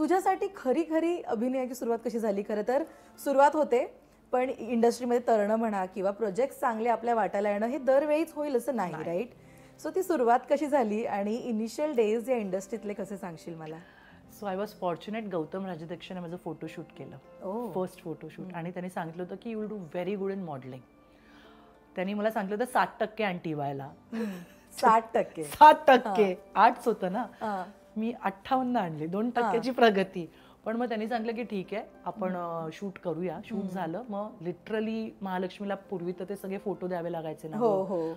तुझ्यासाठी खरी खरी अभिनयाची सुरुवात कशी झाली? खरं तर सुरुवात होते, पण इंडस्ट्रीमध्ये तरणं म्हणा किंवा प्रोजेक्ट चांगले आपल्या वाट्याला येणं हे दरवेळीच होईल असं नाही, राईट? सो ती सुरुवात कशी झाली आणि इनिशियल डेज या इंडस्ट्रीतले कसे सांगशील मला? So I was fortunate. Gautam राजदक्षने माझं फोटोशूट केलं, फर्स्ट फोटोशूट. आणि त्यांनी सांगितलं होतं की you will do very good in modelling. त्यांनी मला सांगितलं होतं 60% आणटी व्हायला. 60%? 7%. 8च होतं ना. मी 58 आणली, 2%ची प्रगती. पण मग त्यांनी सांगितलं की ठीक आहे, आपण शूट करूया. शूट झालं. मग लिटरली महालक्ष्मीला पूर्वी तर ते सगळे फोटो द्यावे लागायचे ना,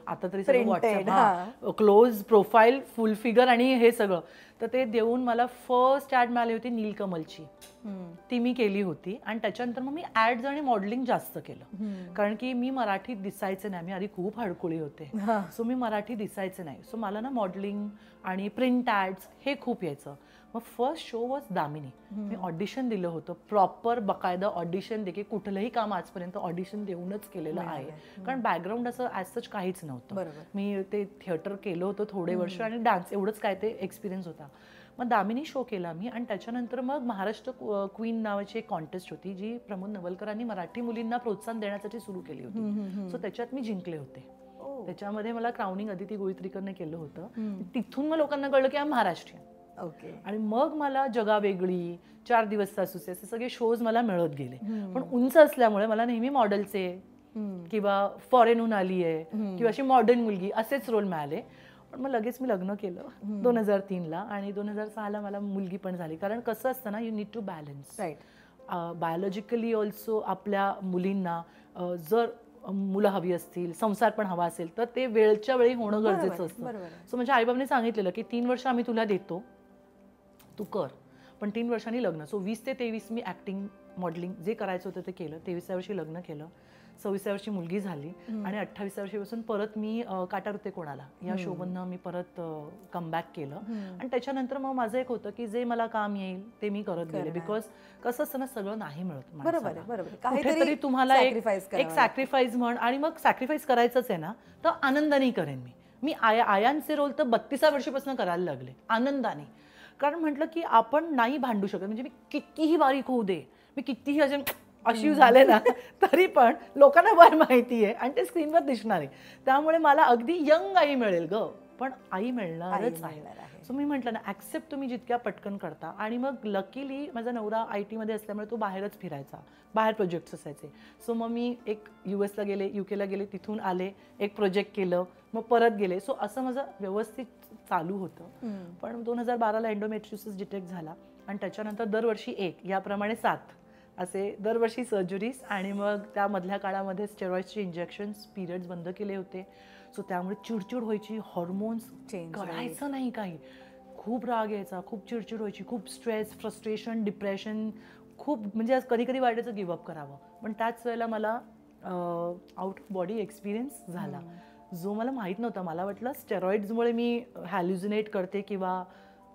आता तरी सगळं व्हॉट्सअप, क्लोज प्रोफाईल, फुल फिगर आणि हे सगळं. तर ते देऊन मला फर्स्ट ऍड मिळाली होती नीलकमलची. ती मी केली होती. आणि त्याच्यानंतर मग मी ऍड्स आणि मॉडेलिंग जास्त केलं, कारण की मी मराठीत दिसायचे नाही. मी आधी खूप हडकुळी होते, सो मी मराठी दिसायचे नाही. सो मला ना मॉडेलिंग आणि प्रिंट ऍड्स हे खूप यायचं. मग first show was Damini. Me audition दिलं होतं, प्रॉपर बकायदा ऑडिशन दे, की कुठलंही काम आजपर्यंत ऑडिशन देऊनच केलेलं आहे, कारण बॅकग्राऊंड असं ॲज सच काहीच नव्हतं. मी ते थिएटर केलं होतं थोडे वर्ष आणि डान्स एवढंच काय ते एक्सपिरियन्स होता. मग दामिनी शो केला मी. आणि त्याच्यानंतर मग महाराष्ट्र क्वीन नावाची एक कॉन्टेस्ट होती, जी प्रमोद नवलकरांनी मराठी मुलींना प्रोत्साहन देण्यासाठी सुरू केली होती. सो त्याच्यात मी जिंकले होते. त्याच्यामध्ये मला क्राउनिंग अदिती गोवित्रीकरने केलं होतं. तिथून मग लोकांना कळलं की महाराष्ट्रीयन. आणि मग मला जगावेगळी, 4 दिवस सासूचे, असे सगळे शोज मला मिळत गेले. पण उंच असल्यामुळे मला नेहमी मॉडेलचे किंवा फॉरेनहून आली आहे किंवा अशी मॉडर्न मुलगी असेच रोल मिळाले. पण मग लगेच मी लग्न केलं 2003ला. आणि 2006ला मला मुलगी पण झाली. कारण कसं असतं ना, you need to balance. Biologically also आपल्या मुलींना जर मुलं हवी असतील, संसार पण हवा असेल, तर ते वेळच्या वेळी होणं गरजेचं असतं. सो माझ्या आईबाबांनी सांगितलेलं की 3 वर्ष आम्ही तुला देतो, तू कर, पण 3 वर्षांनी लग्न. सो 20 ते 23 मी ऍक्टिंग, मॉडेलिंग जे करायचं होतं ते केलं. 23व्या वर्षी लग्न केलं, 26व्या वर्षी मुलगी झाली. आणि 28व्या वर्षीपासून परत मी काटारुते कोणाला या शोमधनं मी परत कमबॅक केलं. आणि त्याच्यानंतर मग माझं एक होतं की जे मला काम येईल ते मी करत गेले. बिकॉज कसं असतं ना, सगळं नाही मिळत. कुठेतरी तुम्हाला एक सॅक्रिफाईस म्हण. आणि मग सॅक्रिफाईस करायचंच आहे ना, तर आनंदाने करेन मी आयांचे रोल तर 32व्या वर्षीपासून करायला लागले आनंदाने. कारण म्हटलं की आपण नाही भांडू शकत. म्हणजे मी कितीही बारीक होऊ दे, मी कितीही अशी झाले ना, तरी पण लोकांना वर माहिती आहे आणि ते स्क्रीनवर दिसणार आहे. त्यामुळे मला अगदी यंग आई मिळेल ग, पण आई मिळणारच आहे. सो मी म्हटलं ना, ऍक्सेप्ट तुम्ही जितक्या पटकन करता. आणि मग लकीली माझा नवरा IT मध्ये असल्यामुळे तो बाहेरच फिरायचा, बाहेर प्रोजेक्ट्स असायचे. सो मग मी एक US ला गेले, UK ला गेले, तिथून आले, एक प्रोजेक्ट केलं, मग परत गेले. सो असं माझं व्यवस्थित चालू होतं. पण 2012ला एंडोमेट्रियोसिस डिटेक्ट झाला. आणि त्याच्यानंतर दरवर्षी 1 याप्रमाणे 7 असे दरवर्षी सर्जरीज. आणि मग त्यामधल्या काळामध्ये स्टेरॉइड्सचे इंजेक्शन्स, पिरियड्स बंद केले होते. सो त्यामुळे चिडचिड व्हायची, हॉर्मोन्स कळायचं नाही काही, खूप राग यायचा, खूप चिडचिड व्हायची, खूप स्ट्रेस, फ्रस्ट्रेशन, डिप्रेशन, खूप म्हणजे कधी कधी वाटायचं गिवअप करावं. पण त्याच वेळेला मला आउट ऑफ बॉडी एक्सपिरियन्स झाला, जो मला माहीत नव्हता. मला वाटलं स्टेरॉइड्समुळे मी हॅल्युसिनेट करते किंवा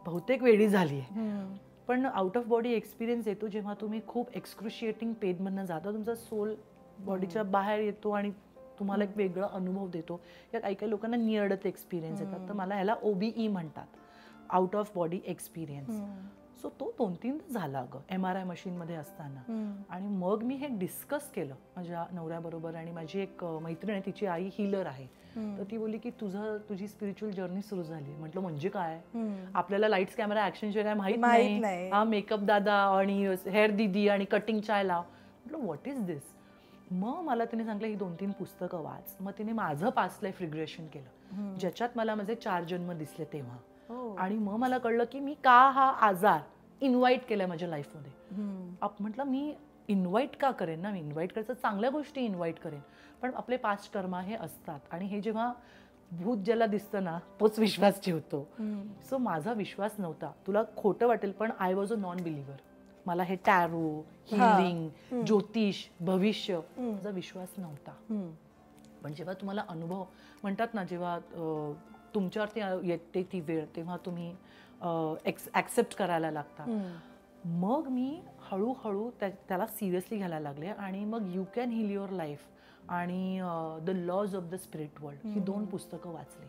बहुतेक वेळी झाली आहे. पण आउट ऑफ बॉडी एक्सपिरियन्स येतो जेव्हा तुम्ही खूप एक्सक्रुशिएटिंग पेनमधनं जाता, तुमचा सोल बॉडीच्या बाहेर येतो आणि तुम्हाला एक वेगळा अनुभव देतो. या काही काही लोकांना नियर डेथ एक्सपिरियन्स येतात, तर मला ह्याला OBE म्हणतात, out of body experience. So तो 2-3 झाला अगं MRI मशीनमध्ये असताना. आणि मग मी हे डिस्कस केलं माझ्या नवऱ्याबरोबर. आणि माझी एक मैत्रीण आहे, तिची आई हीलर आहे, तर ती बोलली की तुझी स्पिरिच्युअल जर्नी सुरू झाली. म्हटलं म्हणजे काय? आपल्याला लाईट्स, कॅमेरा, ऍक्शन शिवाय माहित नाही. हा मेकअप दादा आणि हेअर दीदी आणि कटिंग चाय लाव. म्हटलं व्हॉट इज दिस? मग मला तिने सांगितलं ही 2-3 पुस्तकं वाच. मग तिने माझं पास्ट लाईफ रिग्रेशन केलं, ज्याच्यात मला माझे 4 जन्म दिसले तेव्हा. आणि मग मला कळलं की मी का हा आजार इन्व्हाइट केलाय माझ्या लाईफमध्ये. म्हटलं मी इन्व्हाइट का करेन ना, मी इन्व्हाइट करायचं, चांगल्या गोष्टी इन्व्हाइट करेन. पण आपले पास्ट कर्मा हे असतात. आणि हे जेव्हा भूत ज्याला दिसतं ना, तोच विश्वास ठेवतो. सो माझा विश्वास नव्हता. तुला खोटं वाटेल पण आय वॉज अ नॉन बिलिव्हर. मला हे टॅरो, हिलिंग, ज्योतिष, भविष्य, माझा विश्वास नव्हता. पण जेव्हा तुम्हाला अनुभव म्हणतात ना, जेव्हा तुमच्यावरती येते ती वेळ, तेव्हा तुम्ही ॲक्सेप्ट करायला लागता. मग मी हळूहळू त्याला सिरियसली घ्यायला लागले. आणि मग you can heal your life आणि the laws of the spirit world ही 2 पुस्तकं वाचली.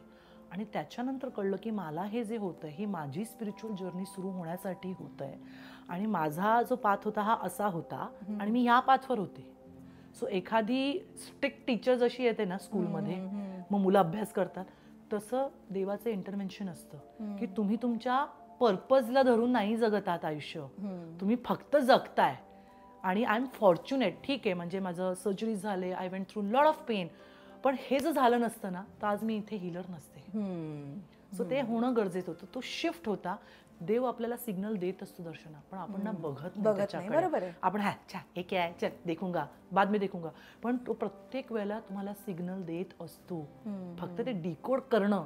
आणि त्याच्यानंतर कळलं की मला हे जे होतं हे माझी स्पिरिच्युअल जर्नी सुरू होण्यासाठी होतं आहे. आणि माझा जो पाथ होता हा असा होता आणि मी ह्या पाथवर होते. सो एखादी स्ट्रिक्ट टीचर जशी येते ना स्कूलमध्ये, मग मुलं अभ्यास करतात, तसं देवाचं इंटरव्हेन्शन असतं की तुम्ही तुमच्या पर्पजला धरून नाही जगत आहात आयुष्य, तुम्ही फक्त जगताय. आणि आय एम फॉर्च्युनेट, ठीक आहे, म्हणजे माझं सर्जरी झाले, I went through lot of pain, पण हे जर झालं नसतं ना तर आज मी इथे हिलर नसते. सो ते होणं गरजेचं होतं, तो शिफ्ट होता. देव आपल्याला सिग्नल देत असतो दर्शना, पण आपण ना बघत नाही. बरोबर आहे. आपण हे क्या है, चल देखूंगा, बाद में देखूंगा, पण तो प्रत्येक वेळेला तुम्हाला सिग्नल देत असतो. फक्त ते डिकोड करणं,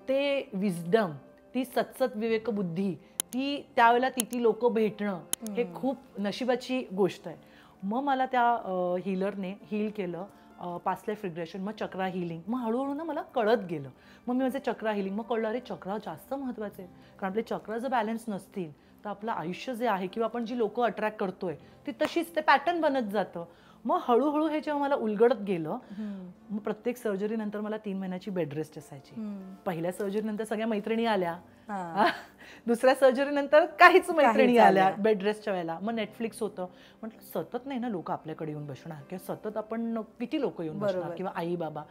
ते विजडम, ती सतसत विवेक बुद्धी, ती त्यावेळेला ती लोक भेटणं, हे खूप नशिबाची गोष्ट आहे. मग मला त्या हिलरने हील केलं, पास्ट लाईफ रिग्रेशन, मग चक्रा हिलिंग. मग हळूहळू ना मला कळत गेलं. मग मी माझे चक्रा हिलिंग, मग कळलं अरे चक्रा जास्त महत्त्वाचे आहे, कारण आपले चक्र जर बॅलन्स नसतील तर आपलं आयुष्य जे आहे किंवा आपण जी लोक अट्रॅक्ट करतोय ती तशीच ते पॅटर्न बनत जातं. मग हळूहळू हे जेव्हा मला उलगडत गेलं, मग प्रत्येक सर्जरी नंतर मला 3 महिन्याची बेड रेस्ट असायची. पहिल्या सर्जरी नंतर सगळ्या मैत्रिणी आल्या, दुसऱ्या सर्जरी नंतर काहीच मैत्रिणी आल्या बेड रेस्टच्या वेळेला. मग नेटफ्लिक्स होतं. म्हटलं सतत नाही ना लोक आपल्याकडे येऊन बसणार, किंवा सतत आपण किती लोक येऊन बसणार, किंवा आई बाबा.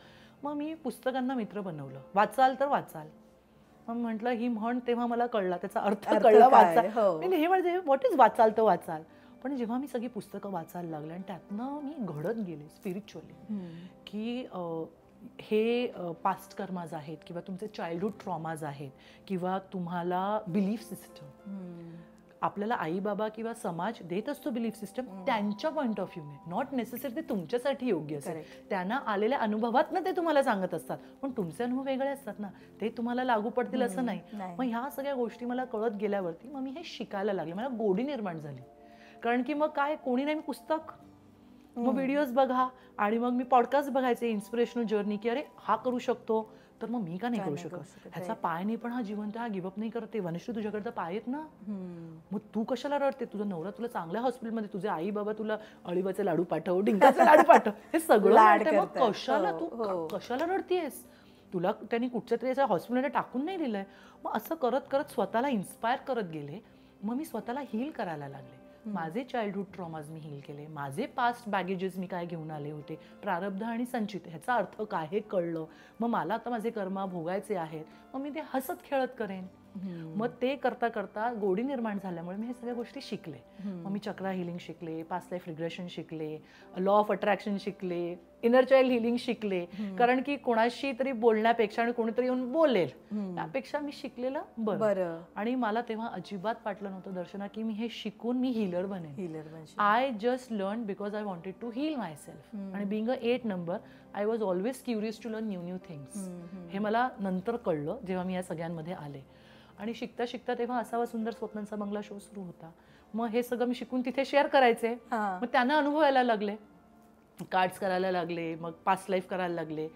मग मी पुस्तकांना मित्र बनवलं, वाचाल तर वाचाल. मग म्हटलं ही म्हण तेव्हा मला कळला, त्याचा अर्थ कळला, वाचाल. मी हे म्हणजे व्हॉट इज वाचाल तर वाचाल. पण जेव्हा मी सगळी पुस्तकं वाचायला लागले आणि त्यातनं मी घडत गेले स्पिरिच्युअली, की हे पास्ट कर्माज आहेत, किंवा तुमचे चाइल्डहुड ट्रॉमाज आहेत, किंवा तुम्हाला बिलीफ सिस्टम, आपल्याला आई बाबा किंवा समाज देत असतो बिलीफ सिस्टम त्यांच्या पॉईंट ऑफ व्ह्यूने, नॉट नेसेसरी ते तुमच्यासाठी योग्य असेल. त्यांना आलेल्या अनुभवातनं ते तुम्हाला सांगत असतात, पण तुमचे अनुभव वेगळे असतात ना, ते तुम्हाला लागू पडतील असं नाही. मग ह्या सगळ्या गोष्टी मला कळत गेल्यावरती मग मी हे शिकायला लागले, मला गोडी निर्माण झाली. कारण की मग काय, कोणी नाही, मी पुस्तक, मग व्हिडिओज बघा, आणि मग मी पॉडकास्ट बघायचे इन्स्पिरेशनल जर्नी, की अरे हा करू शकतो तर मग मी का नाही करू शकत. ह्याचा पाय नाही पण हा जिवंत, हा गिवअप नाही करते. वनश्री तुझ्याकडे तर पाय आहेत ना, मग तू कशाला रडते. तुझा नवरा तुला चांगल्या हॉस्पिटलमध्ये, तुझे आई बाबा तुला अळीवाचे लाडू पाठव, डिंकाचे लाडू पाठव, हे सगळं, मग कशाला तू कशाला रडतीयस. तुला त्यांनी कुठच्या तरी असं हॉस्पिटलमध्ये टाकून नाही दिलंय. मग असं करत करत स्वतःला इन्स्पायर करत गेले. मग मी स्वतःला हील करायला लागले. माझे चाइल्डहुड ट्रॉमाज मी हील केले, माझे पास्ट बॅगेजेस मी काय घेऊन आले होते, प्रारब्ध आणि संचित, ह्याचा अर्थ काय हे कळलं. मग मला आता माझे कर्म भोगायचे आहेत, मग मी ते हसत खेळत करेन. मग ते करता करता गोडी निर्माण झाल्यामुळे मी हे सगळ्या गोष्टी शिकले. मग मी चक्रा हिलिंग शिकले, पास्ट लाईफ रिग्रेशन शिकले, लॉ ऑफ अट्रॅक्शन शिकले, इनर चाइल्ड हिलिंग शिकले. कारण की कोणाशी तरी बोलण्यापेक्षा आणि कोणीतरी येऊन बोलेल त्यापेक्षा मी शिकलेलं बरं. आणि मला तेव्हा अजिबात वाटलं नव्हतं दर्शना की मी हे शिकून मी हिलर बनेन. I just learn because I wanted to heal myself. आणि being a 8 number I was always curious to learn new things. हे मला नंतर कळलं जेव्हा मी या सगळ्यांमध्ये आले. आणि शिकता शिकता तेव्हा असावा सुंदर स्वप्नांचा बंगला शो सुरू होता. मग हे सगळं मी शिकून तिथे शेअर करायचे. मग त्यांना अनुभव यायला लागले, कार्ड्स करायला लागले, मग पास्ट लाईफ करायला लागले.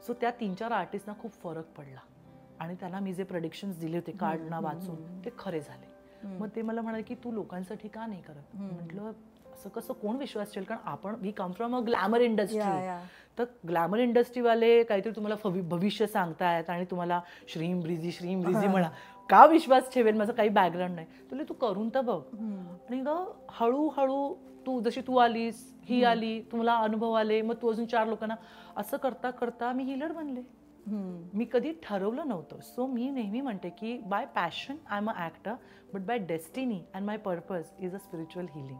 सो त्या 3-4 आर्टिस्टना खूप फरक पडला आणि त्यांना मी जे प्रेडिक्शन्स दिले होते कार्डना वाचून ते खरे झाले. मग ते मला म्हणाले की तू लोकांसाठी का नाही करत. म्हटलं असं कसं, कोण विश्वास ठेवेल, कारण आपण we come from a glamour industry. तर ग्लॅमर इंडस्ट्रीवाले काहीतरी तुम्हाला भविष्य सांगतायत आणि तुम्हाला श्रीम ब्रिझी म्हणा, का विश्वास ठेवेल, माझं काही बॅकग्राऊंड नाही. तुला तू करून तर बघ. आणि ग हळूहळू तू जशी तू आलीस, ही आली, तुम्हाला अनुभव आले, मग तू अजून 4 लोकांना, असं करता करता मी हिलर बनले. मी कधी ठरवलं नव्हतं. सो मी नेहमी म्हणते की by passion I am a actor, but by destiny and my purpose is a spiritual healing.